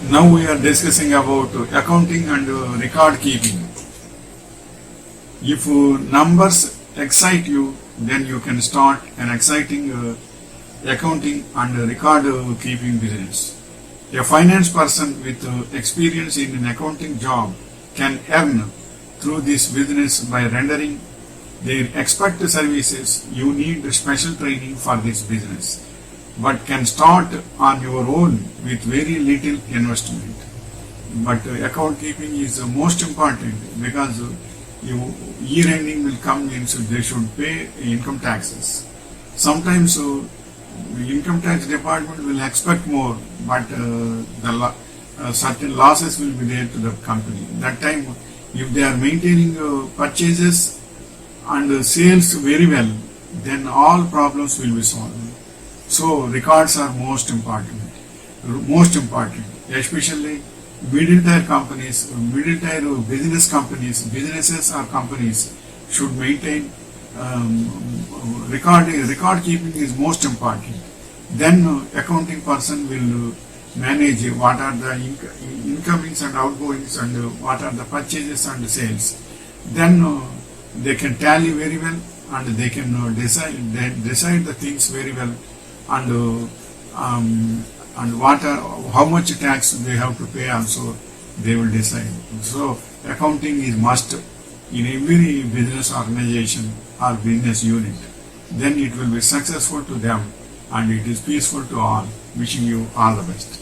Now we are discussing about accounting and record keeping. If numbers excite you, then you can start an exciting accounting and record keeping business. A finance person with experience in an accounting job can earn through this business by rendering their expert services. You need special training for this business, but can start on your own with very little investment. But account keeping is most important because year ending will come in, so they should pay income taxes. Sometimes income tax department will expect more, but certain losses will be there to the company. That time, if they are maintaining purchases and sales very well, then all problems will be solved. So records are most important, especially middle-tier companies, middle-tier businesses or companies should maintain record keeping is most important. Then accounting person will manage what are the incomings and outgoings and what are the purchases and sales. Then they can tally very well and they can decide the things very well and how much tax they have to pay also they will decide. So accounting is must in every business organization or business unit. Then it will be successful to them and it is peaceful to all. Wishing you all the best.